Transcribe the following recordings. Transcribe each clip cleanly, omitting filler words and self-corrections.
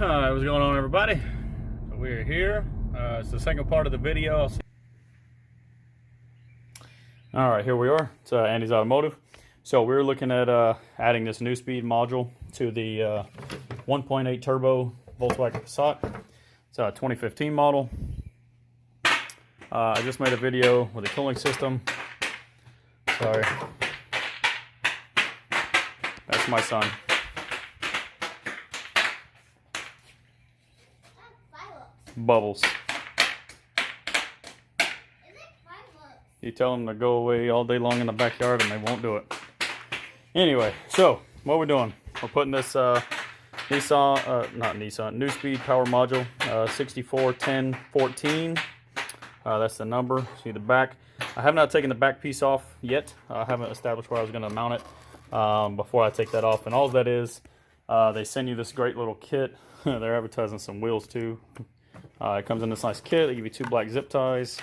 What's going on, everybody? So we're here. It's the second part of the video. All right, here we are. It's Andy's Automotive. So we're looking at adding this Neuspeed module to the 1.8 turbo Volkswagen Passat. It's a 2015 model. I just made a video with a cooling system. Sorry. That's my son. Bubbles. You tell them to go away all day long in the backyard and they won't do it. Anyway, so what we're doing, we're putting this Neuspeed power module 641014. That's the number. See the back. I have not taken the back piece off yet. I haven't established where I was going to mount it before I take that off. And all that is, they send you this great little kit. They're advertising some wheels too. It comes in this nice kit. They give you 2 black zip ties.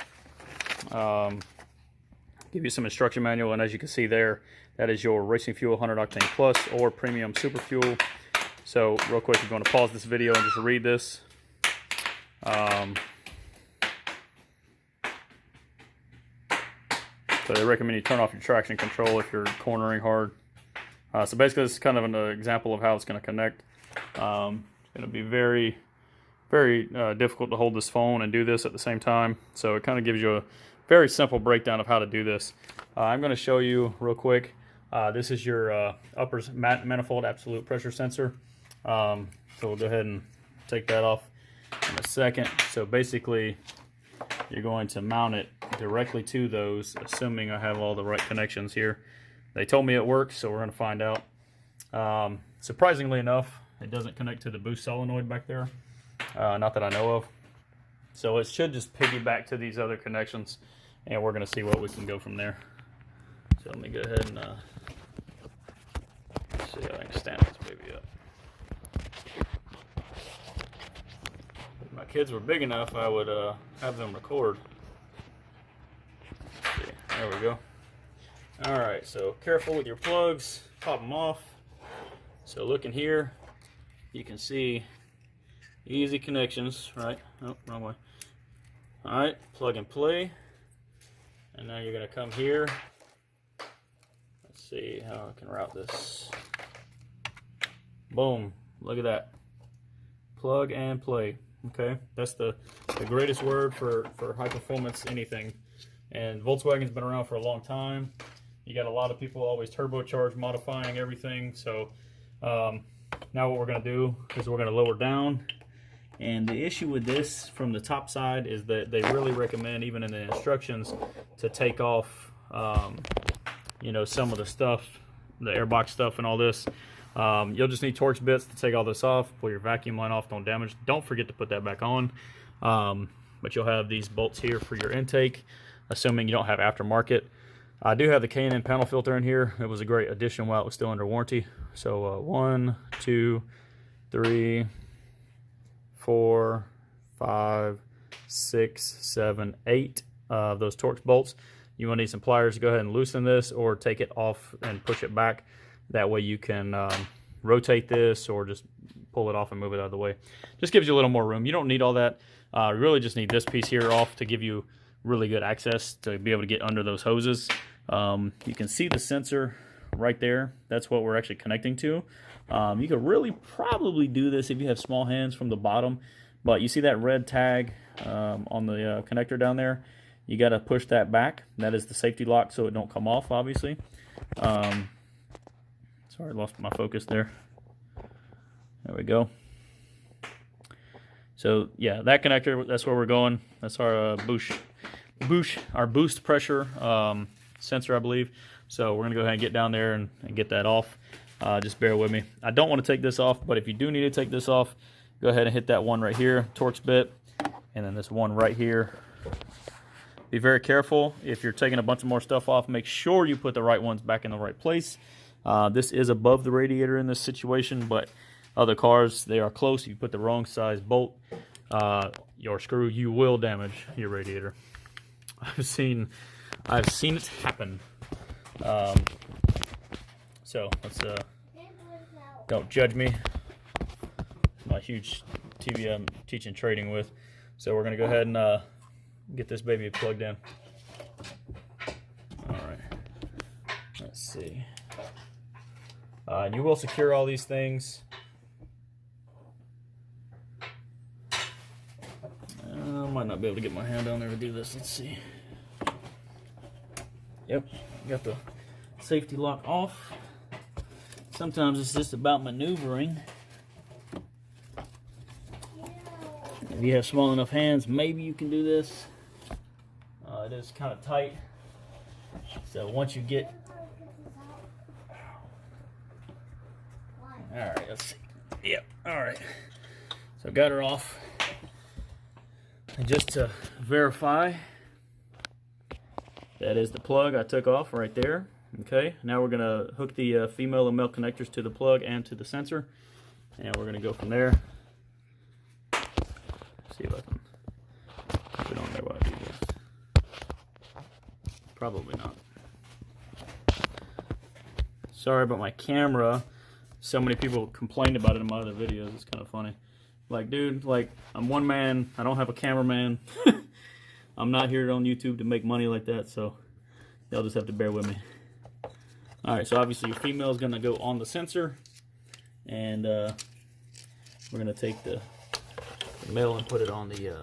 Give you some instruction manual, and as you can see there, that is your Racing Fuel 100 Octane Plus or Premium Super Fuel. So real quick, you're going to pause this video and just read this. So they recommend you turn off your traction control if you're cornering hard. So basically, this is kind of an example of how it's going to connect. It's going to be very difficult to hold this phone and do this at the same time. So it kind of gives you a very simple breakdown of how to do this. I'm going to show you real quick. This is your upper manifold absolute pressure sensor. So we'll go ahead and take that off in a second. So basically, you're going to mount it directly to those, assuming I have all the right connections here. They told me it works, so we're going to find out. Surprisingly enough, it doesn't connect to the boost solenoid back there. Not that I know of. So it should just piggyback to these other connections, and we're going to see what we can go from there. So let me go ahead and see how I can stand this baby up. If my kids were big enough, I would have them record. Let's see. There we go. All right, so careful with your plugs. Pop them off. So looking here, you can see easy connections, right? Oh, wrong way. All right, plug and play. And now you're going to come here. Let's see how I can route this. Boom, look at that. Plug and play. Okay, that's the greatest word for high performance anything. And Volkswagen's been around for a long time. You got a lot of people always turbocharge, modifying everything. So now what we're going to do is we're going to lower down. And the issue with this from the top side is that they really recommend, even in the instructions, to take off, you know, some of the stuff, the airbox stuff and all this. You'll just need Torx bits to take all this off, pull your vacuum line off, don't damage. Don't forget to put that back on. But you'll have these bolts here for your intake, assuming you don't have aftermarket. I do have the K&N panel filter in here. It was a great addition while it was still under warranty. So 1, 2, 3, 4, 5, 6, 7, 8 of those Torx bolts. You want to need some pliers to go ahead and loosen this, or take it off and push it back. That way you can rotate this, or just pull it off and move it out of the way. Just gives you a little more room. You don't need all that. You really just need this piece here off to give you really good access to be able to get under those hoses. You can see the sensor right there. That's what we're actually connecting to. You could really probably do this if you have small hands from the bottom, but you see that red tag on the connector down there? You got to push that back. That is the safety lock, so it don't come off, obviously. Sorry, I lost my focus there. There we go. So yeah, that connector, that's where we're going. That's our boost pressure sensor, I believe. So we're gonna go ahead and get down there and get that off. Just bear with me. I don't want to take this off, but if you do need to take this off, go ahead and hit that one right here, Torx bit, and then this one right here. Be very careful if you're taking a bunch of more stuff off. Make sure you put the right ones back in the right place. This is above the radiator in this situation, but other cars, they are close. If you put the wrong size bolt, your screw, you will damage your radiator. I've seen it happen. So let's don't judge me. my huge TV I'm teaching trading with. So we're gonna go ahead and get this baby plugged in. All right, let's see. And you will secure all these things. I might not be able to get my hand down there to do this. Let's see. Yep, got the safety lock off. Sometimes it's just about maneuvering. If you have small enough hands, maybe you can do this. It is kind of tight. So once you get... Alright, let's see. Yep, alright. So got her off. And just to verify, that is the plug I took off right there. Okay, now we're gonna hook the female and male connectors to the plug and to the sensor, and we're gonna go from there. See if I can keep it on there while I do this. Probably not. Sorry about my camera. So many people complained about it in my other videos. It's kind of funny. Like, dude, like, I'm one man. I don't have a cameraman. I'm not here on YouTube to make money like that, so y'all just have to bear with me. Alright, so obviously your female is going to go on the sensor, and we're going to take the male and put it on the...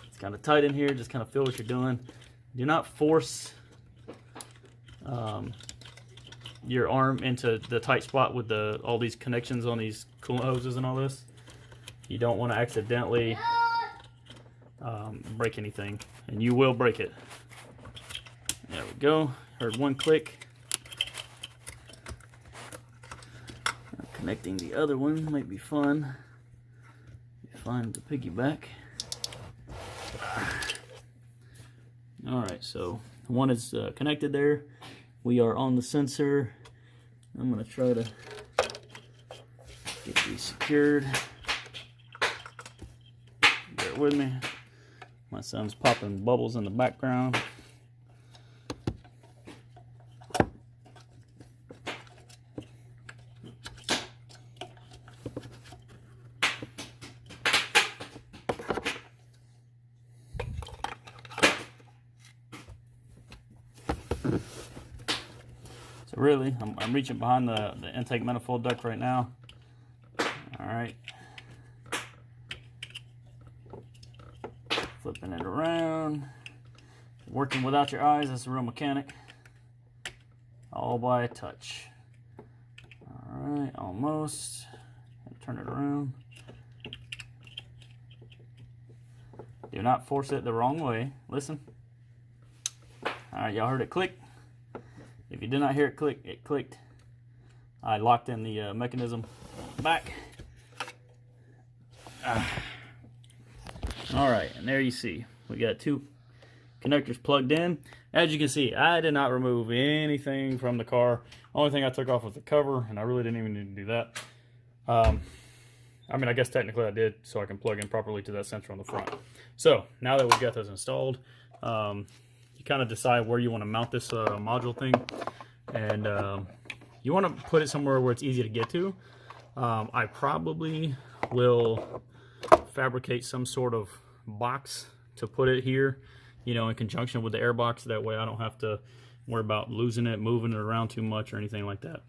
It's kind of tight in here. Just kind of feel what you're doing. Do not force your arm into the tight spot with all these connections on these coolant hoses and all this. You don't want to accidentally break anything, and you will break it. There we go. Heard one click. Connecting the other one might be fun. Find the piggyback. Alright, so one is connected there. We are on the sensor. I'm going to try to get these secured. Bear with me. My son's popping bubbles in the background. So really, I'm reaching behind the intake manifold duct right now. All right. Flipping it around. Working without your eyes, that's a real mechanic. All by a touch. All right, almost. Turn it around. Do not force it the wrong way. Listen. All right, y'all heard it click. If you did not hear it click, it clicked. I locked in the mechanism back. All right, and there you see, we got two connectors plugged in. As you can see, I did not remove anything from the car. Only thing I took off was the cover, and I really didn't even need to do that. I mean, I guess technically I did, so I can plug in properly to that sensor on the front. So now that we've got those installed, you kind of decide where you want to mount this module thing, and you want to put it somewhere where it's easy to get to. I probably will fabricate some sort of box to put it here, you know, in conjunction with the air box. That way I don't have to worry about losing it, moving it around too much or anything like that.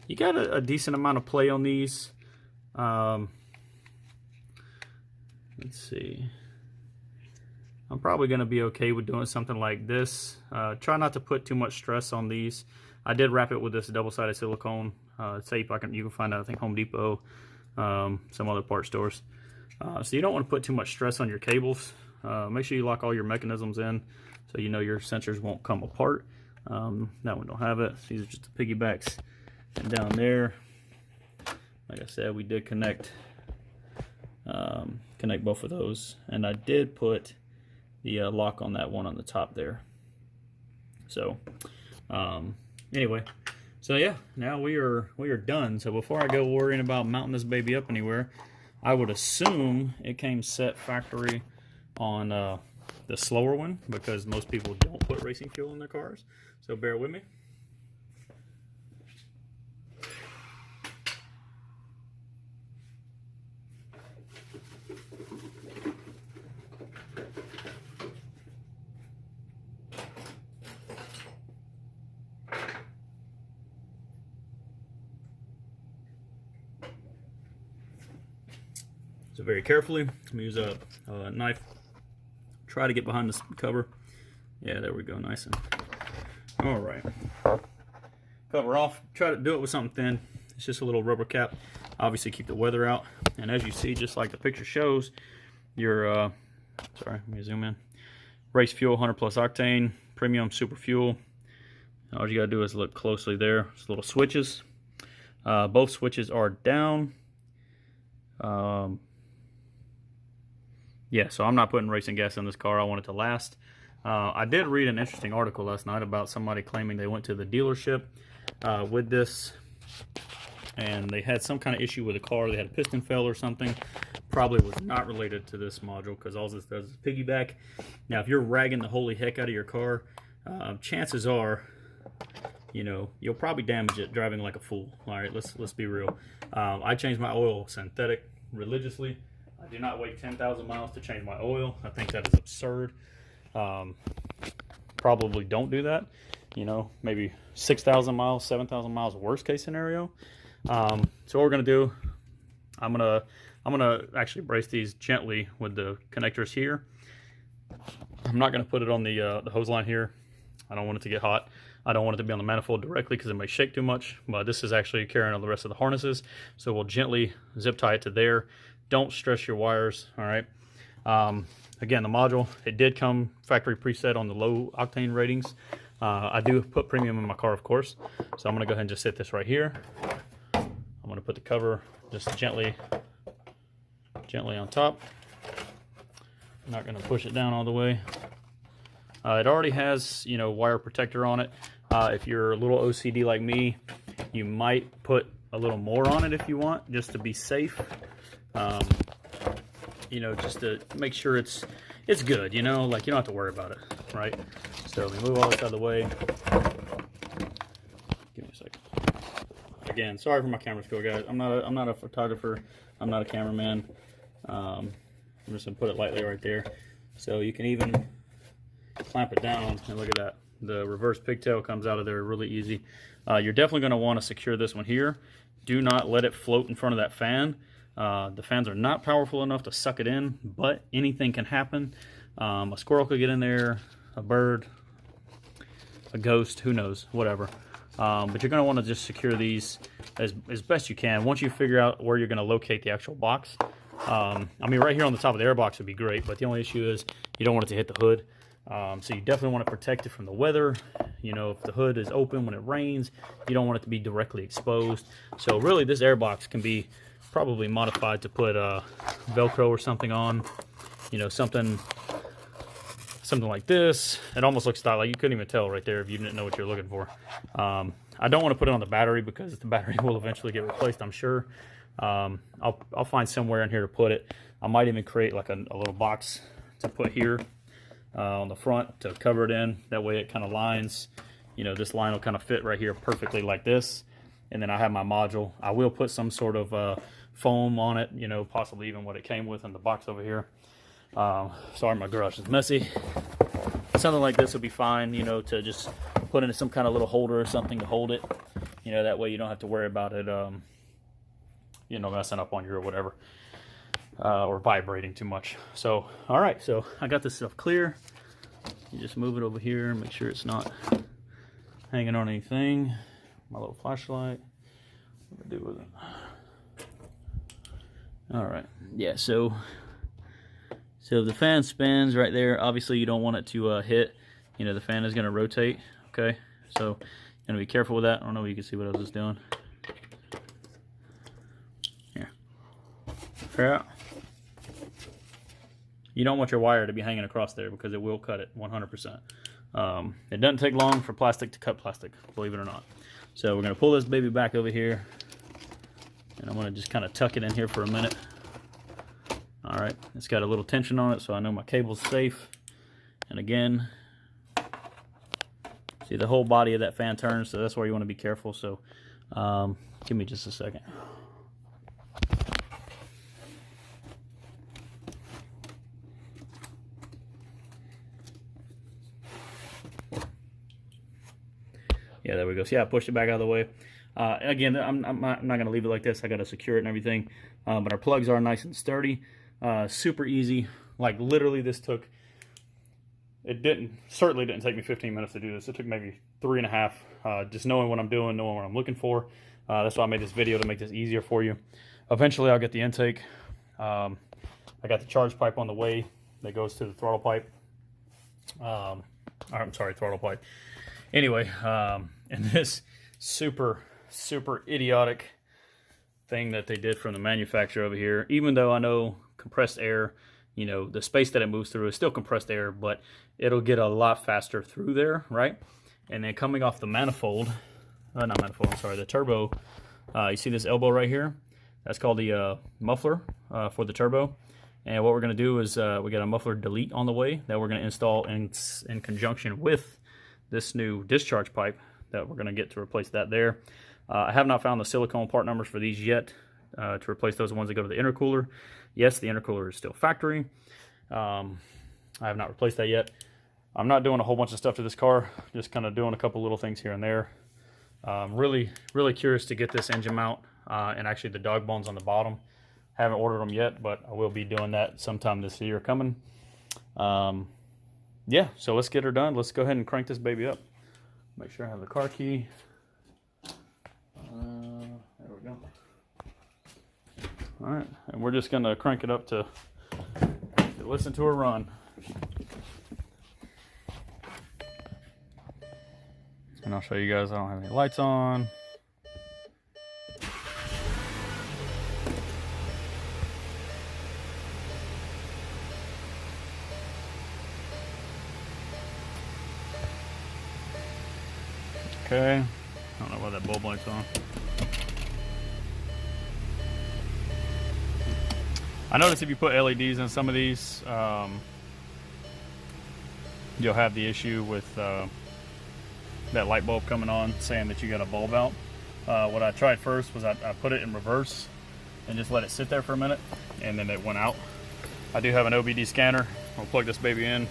You got a decent amount of play on these. Let's see. I'm probably going to be okay with doing something like this. Try not to put too much stress on these. I did wrap it with this double-sided silicone tape. You can find out, I think, Home Depot, some other part stores. So you don't want to put too much stress on your cables. Make sure you lock all your mechanisms in so you know your sensors won't come apart. That one don't have it. These are just the piggybacks. And down there, like I said, we did connect both of those, and I did put the lock on that one on the top there. So anyway, so yeah, now we are done. So before I go worrying about mounting this baby up anywhere, I would assume it came set factory on the slower one, because most people don't put racing fuel in their cars. So bear with me. So very carefully, I'm gonna use a knife, try to get behind this cover. Yeah, there we go, nice and, all right. Cover off, try to do it with something thin. It's just a little rubber cap. Obviously keep the weather out. And as you see, just like the picture shows, your, sorry, let me zoom in. Race fuel, 100 plus octane, premium super fuel. All you gotta do is look closely there. It's little switches. Both switches are down. Yeah, so I'm not putting racing gas in this car. I want it to last. I did read an interesting article last night about somebody claiming they went to the dealership with this, and they had some kind of issue with the car. They had a piston fail or something. Probably was not related to this module, because all this does is piggyback. Now, if you're ragging the holy heck out of your car, chances are, you know, you'll probably damage it driving like a fool. All right, let's be real. I change my oil synthetic religiously. I do not wait 10,000 miles to change my oil. I think that is absurd. Probably don't do that. You know, maybe 6,000 miles, 7,000 miles, worst case scenario. So what we're gonna do, I'm gonna actually brace these gently with the connectors here. I'm not gonna put it on the hose line here. I don't want it to get hot. I don't want it to be on the manifold directly because it may shake too much, but this is actually carrying on the rest of the harnesses. So we'll gently zip tie it to there. Don't stress your wires, all right? Again, the module, it did come factory preset on the low octane ratings. I do put premium in my car, of course. So I'm gonna go ahead and just set this right here. I'm gonna put the cover just gently on top. I'm not gonna push it down all the way. It already has, you know, wire protector on it. If you're a little OCD like me, you might put a little more on it if you want, just to be safe. You know, just to make sure it's good, you know, like you don't have to worry about it, right? So let me move all this out of the way. Give me a second. Again, sorry for my camera skill, guys. I'm not a photographer. I'm not a cameraman. I'm just gonna put it lightly right there. So you can even clamp it down, and look at that. The reverse pigtail comes out of there really easy. You're definitely gonna wanna secure this one here. Do not let it float in front of that fan. The fans are not powerful enough to suck it in, but anything can happen. A squirrel could get in there, a bird, a ghost, who knows, whatever. But you're going to want to just secure these as best you can. Once you figure out where you're going to locate the actual box, I mean, right here on the top of the airbox would be great, but the only issue is you don't want it to hit the hood. So you definitely want to protect it from the weather. You know, if the hood is open when it rains, you don't want it to be directly exposed. So really, this airbox can be probably modified to put Velcro or something on. You know, something like this. It almost looks like you couldn't even tell right there if you didn't know what you're looking for. I don't want to put it on the battery because the battery will eventually get replaced, I'm sure. I'll find somewhere in here to put it. I might even create like a little box to put here on the front to cover it in. That way it kind of lines, you know, this line will kind of fit right here perfectly like this. And then I have my module. I will put some sort of foam on it, you know, possibly even what it came with in the box over here. Sorry, my garage is messy. Something like this would be fine, you know, to just put in some kind of little holder or something to hold it. You know, that way you don't have to worry about it, you know, messing up on you or whatever, or vibrating too much. So, all right, so I got this stuff clear. You just move it over here, make sure it's not hanging on anything. My little flashlight. What do I do with it? All right, yeah, so if the fan spins right there, obviously you don't want it to hit. You know, the fan is going to rotate, okay? So you're going to be careful with that. I don't know if you can see what I was just doing. Here. Yeah. You don't want your wire to be hanging across there because it will cut it 100%. It doesn't take long for plastic to cut plastic, believe it or not. So we're going to pull this baby back over here. And I'm going to just kind of tuck it in here for a minute. All right, it's got a little tension on it, so I know my cable's safe. And again, see the whole body of that fan turns, so that's where you want to be careful. So give me just a second. Yeah, there we go. See how I pushed it back out of the way? Again, I'm not going to leave it like this. I got to secure it and everything. But our plugs are nice and sturdy. Super easy. Like literally this took, certainly didn't take me 15 minutes to do this. It took maybe 3.5, just knowing what I'm doing, knowing what I'm looking for. That's why I made this video, to make this easier for you. Eventually I'll get the intake. I got the charge pipe on the way that goes to the throttle pipe. I'm sorry, throttle pipe. Anyway, and this super idiotic thing that they did from the manufacturer over here, even though I know compressed air, you know, the space that it moves through is still compressed air, but it'll get a lot faster through there, right? And then coming off the manifold, not manifold, I'm sorry, the turbo, you see this elbow right here? That's called the muffler for the turbo. And what we're going to do is we got a muffler delete on the way that we're going to install in conjunction with this new discharge pipe that we're going to get to replace that there. I have not found the silicone part numbers for these yet to replace those ones that go to the intercooler. Yes, the intercooler is still factory. I have not replaced that yet. I'm not doing a whole bunch of stuff to this car, just kind of doing a couple little things here and there. Really curious to get this engine mount and actually the dog bones on the bottom. Haven't ordered them yet, but I will be doing that sometime this year coming. Yeah, so let's get her done. Let's go ahead and crank this baby up. Make sure I have the car key. There we go. All right, and we're just gonna crank it up to listen to her run. And I'll show you guys I don't have any lights on. Okay, I don't know why that bulb light's on. I noticed if you put LEDs in some of these, you'll have the issue with that light bulb coming on saying that you got a bulb out. What I tried first was I put it in reverse and just let it sit there for a minute, and then it went out. I do have an OBD scanner. I'll plug this baby in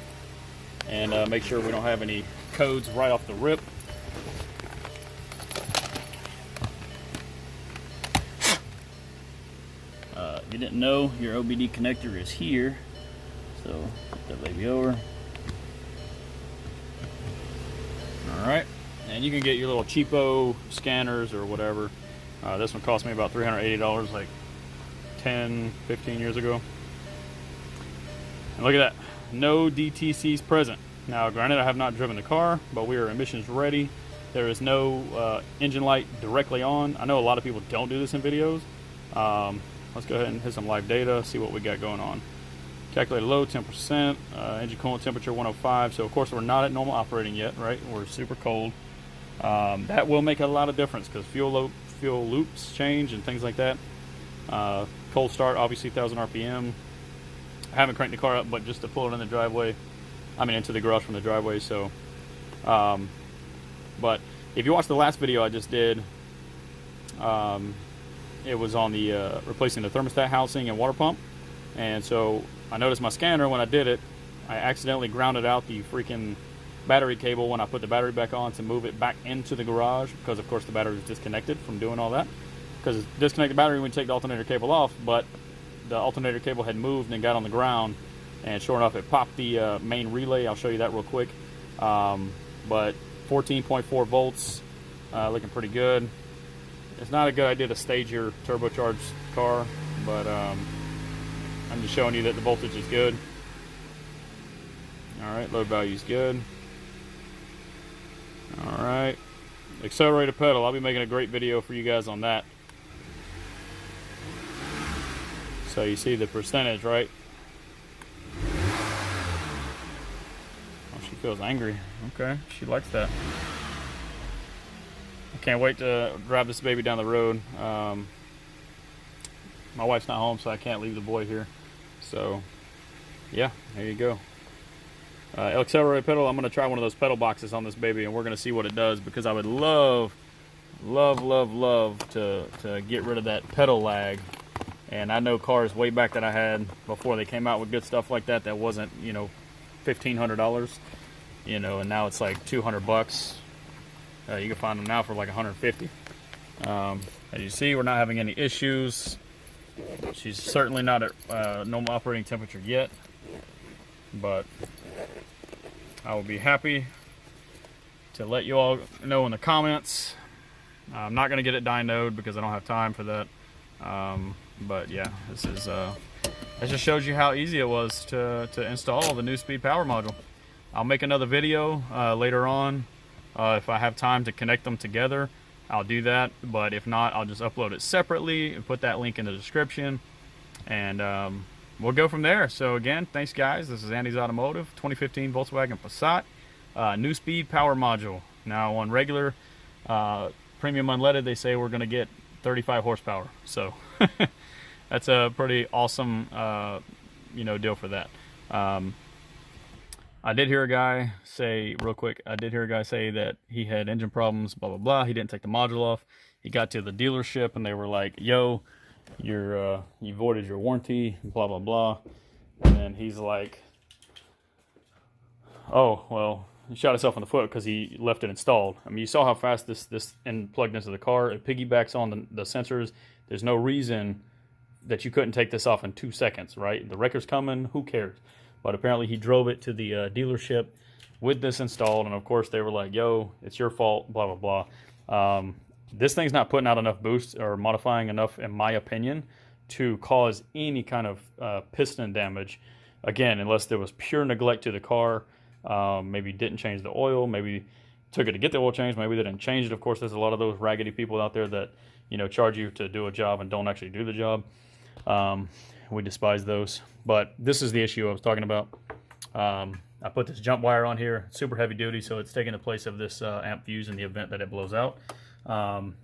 and make sure we don't have any codes right off the rip. If you didn't know, your OBD connector is here, so put that baby over. Alright, and you can get your little cheapo scanners or whatever. This one cost me about $380 like 10, 15 years ago. And look at that, no DTCs present. Now granted, I have not driven the car, but we are emissions ready. There is no engine light directly on. I know a lot of people don't do this in videos. Let's go ahead and hit some live data, see what we got going on. Calculated load 10%, engine coolant temperature 105. So of course we're not at normal operating yet, right? We're super cold. That will make a lot of difference because fuel loops change and things like that. Cold start, obviously 1,000 RPM. I haven't cranked the car up, but just to pull it in the driveway, I mean into the garage from the driveway. So, but if you watch the last video I just did, it was on the replacing the thermostat housing and water pump. And so I noticed my scanner, when I did it, I accidentally grounded out the freaking battery cable when I put the battery back on to move it back into the garage, because of course the battery was disconnected from doing all that. Because disconnect the battery when you take the alternator cable off, but the alternator cable had moved and got on the ground, and sure enough it popped the main relay. I'll show you that real quick. But 14.4 volts, looking pretty good. It's not a good idea to stage your turbocharged car, but I'm just showing you that the voltage is good. Alright, load value is good. Alright, accelerator pedal. I'll be making a great video for you guys on that. So you see the percentage, right? Oh, she feels angry. Okay, she likes that. I can't wait to drive this baby down the road. My wife's not home, so I can't leave the boy here. So, yeah, there you go. Accelerator pedal, I'm going to try one of those pedal boxes on this baby, and we're going to see what it does, because I would love to get rid of that pedal lag. And I know cars way back that I had before they came out with good stuff like that wasn't, you know, $1,500, you know, and now it's like $200. You can find them now for like $150. As you see, we're not having any issues. She's certainly not at normal operating temperature yet, but I will be happy to let you all know in the comments. I'm not going to get it dynoed because I don't have time for that. But yeah, this is that just shows you how easy it was to install the Neuspeed power module. I'll make another video later on. If I have time to connect them together, I'll do that. But if not, I'll just upload it separately and put that link in the description. And we'll go from there. So again, thanks guys. This is Andy's Automotive, 2015 Volkswagen Passat, Neuspeed power module. Now on regular premium unleaded, they say we're going to get 35 horsepower. So that's a pretty awesome deal for that. I did hear a guy say, real quick, that he had engine problems, blah, blah, blah. He didn't take the module off. He got to the dealership and they were like, yo, you voided your warranty, blah, blah, blah. And then he's like, oh, well, he shot himself in the foot because he left it installed. I mean, you saw how fast this plugged into the car. It piggybacks on the sensors. There's no reason that you couldn't take this off in 2 seconds, right? The wrecker's coming, who cares? But apparently he drove it to the dealership with this installed, and of course they were like, yo, it's your fault, blah, blah, blah. This thing's not putting out enough boost or modifying enough, in my opinion, to cause any kind of piston damage. Again, unless there was pure neglect to the car, maybe didn't change the oil, maybe took it to get the oil changed, maybe they didn't change it. Of course, there's a lot of those raggedy people out there that, charge you to do a job and don't actually do the job. We despise those. But this is the issue I was talking about. I put this jump wire on here, super heavy duty, so it's taking the place of this amp fuse in the event that it blows out.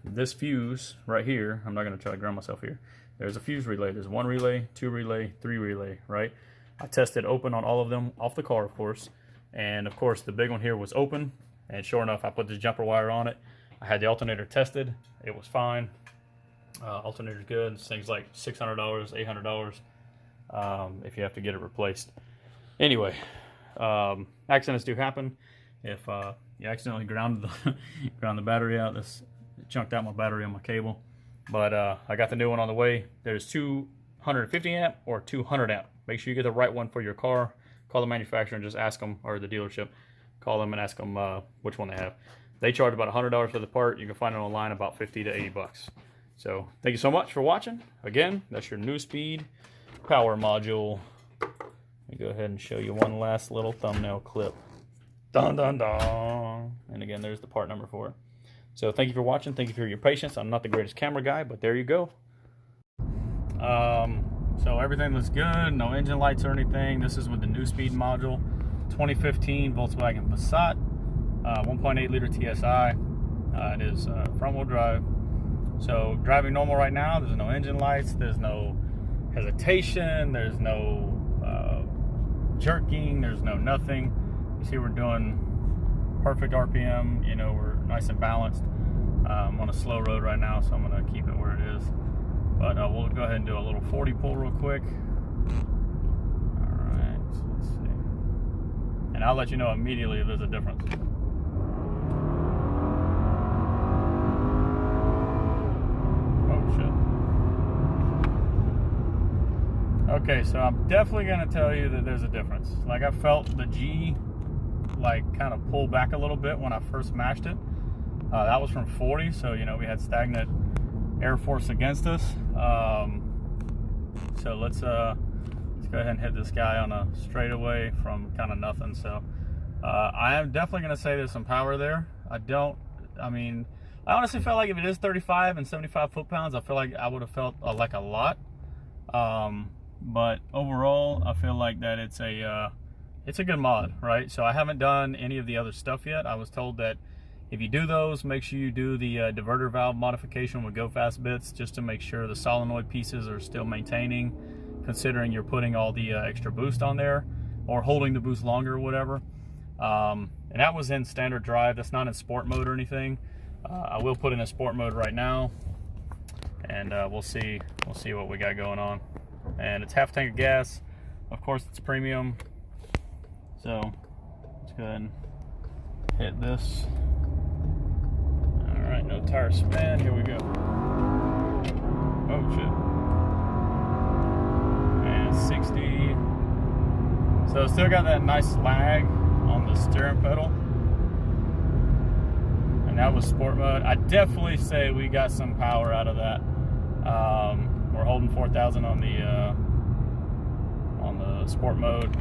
This fuse right here, I'm not going to try to ground myself here. There's a fuse relay. There's 1 relay, 2 relay, 3 relay, right? I tested open on all of them, off the car, of course. And of course, the big one here was open. And sure enough, I put this jumper wire on it. I had the alternator tested. It was fine. Alternator's good. This thing's like $600, $800 if you have to get it replaced. Anyway, accidents do happen. If you accidentally ground the battery out, this chunked out my battery on my cable. But I got the new one on the way. There's 250 amp or 200 amp. Make sure you get the right one for your car. Call the manufacturer and just ask them, or the dealership. Call them and ask them which one they have. They charge about $100 for the part. You can find it online about 50 to 80 bucks. So thank you so much for watching. Again, that's your Neuspeed power module. Let me go ahead and show you one last little thumbnail clip. Dun dun dun. And again, there's the part number for it. So thank you for watching. Thank you for your patience. I'm not the greatest camera guy, but there you go. So everything looks good. No engine lights or anything. This is with the Neuspeed module. 2015 Volkswagen Passat. 1.8 liter TSI. It is front wheel drive. So driving normal right now. There's no engine lights. There's no hesitation. There's no jerking. There's no nothing. You see we're doing perfect RPM. We're nice and balanced. I'm on a slow road right now, so I'm going to keep it where it is. But we'll go ahead and do a little 40 pull real quick. Alright, so let's see. And I'll let you know immediately if there's a difference. Okay, so I'm definitely going to tell you that there's a difference. Like, I felt the G kind of pull back a little bit when I first mashed it. That was from 40, so we had stagnant air force against us. So let's go ahead and hit this guy on a straightaway from kind of nothing. So I am definitely going to say there's some power there. I honestly felt like if it is 35 and 75 foot-pounds, I feel like I would have felt like a lot. But overall, I feel like that it's a good mod, right? So I haven't done any of the other stuff yet. I was told that if you do those, make sure you do the diverter valve modification with Go Fast bits, just to make sure the solenoid pieces are still maintaining, considering you're putting all the extra boost on there, or holding the boost longer or whatever. And that was in standard drive. That's not in sport mode or anything. I will put in a sport mode right now, and we'll see what we got going on. And it's half tank of gas. Of course, it's premium. So let's go ahead and hit this. All right. no tire spin. Here we go. Oh shit. And 60. So it's still got that nice lag on the steering pedal. And that was sport mode. I definitely say we got some power out of that. We're holding 4,000 on the sport mode.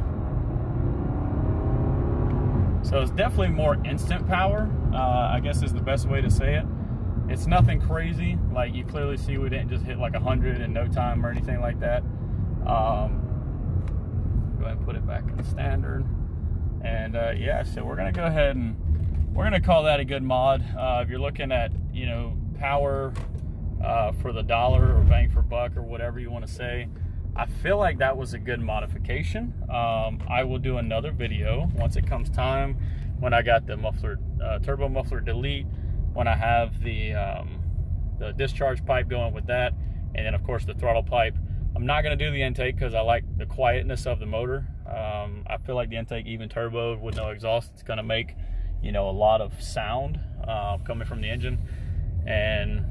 So it's definitely more instant power, I guess is the best way to say it. It's nothing crazy. Like, you clearly see we didn't just hit like 100 in no time or anything like that. Go ahead and put it back in standard. And yeah, so we're gonna go ahead and we're gonna call that a good mod. If you're looking at, you know, power for the dollar or bang for buck or whatever you want to say, I feel like that was a good modification. I will do another video once it comes time, when I got the muffler, turbo muffler delete, when I have the discharge pipe going with that, and then of course the throttle pipe. I'm not going to do the intake because I like the quietness of the motor. I feel like the intake, even turbo with no exhaust, it's going to make, you know, a lot of sound coming from the engine. And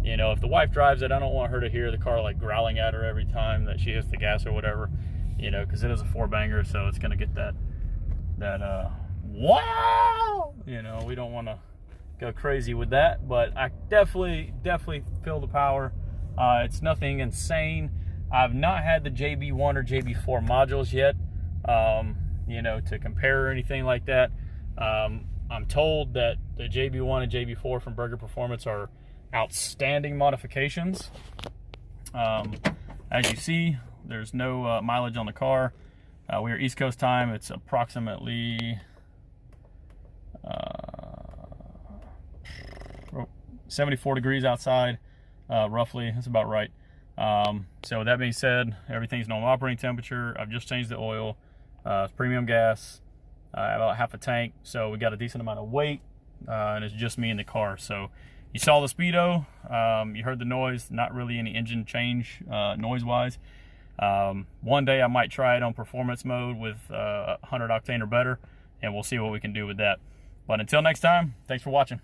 you know, if the wife drives it, I don't want her to hear the car like growling at her every time that she hits the gas or whatever, you know, because it is a 4-banger, so it's going to get that wow, you know, we don't want to go crazy with that. But I definitely feel the power. It's nothing insane. I've not had the JB1 or JB4 modules yet, you know, to compare or anything like that. I'm told that the JB1 and JB4 from Burger Performance are outstanding modifications. As you see, there's no mileage on the car. We are East Coast time. It's approximately 74 degrees outside, roughly. That's about right. So with that being said, everything's normal operating temperature. I've just changed the oil. It's premium gas, about half a tank, so we got a decent amount of weight, and it's just me in the car. So you saw the speedo, you heard the noise, not really any engine change noise wise. One day I might try it on performance mode with 100 octane or better, and we'll see what we can do with that. But until next time, thanks for watching.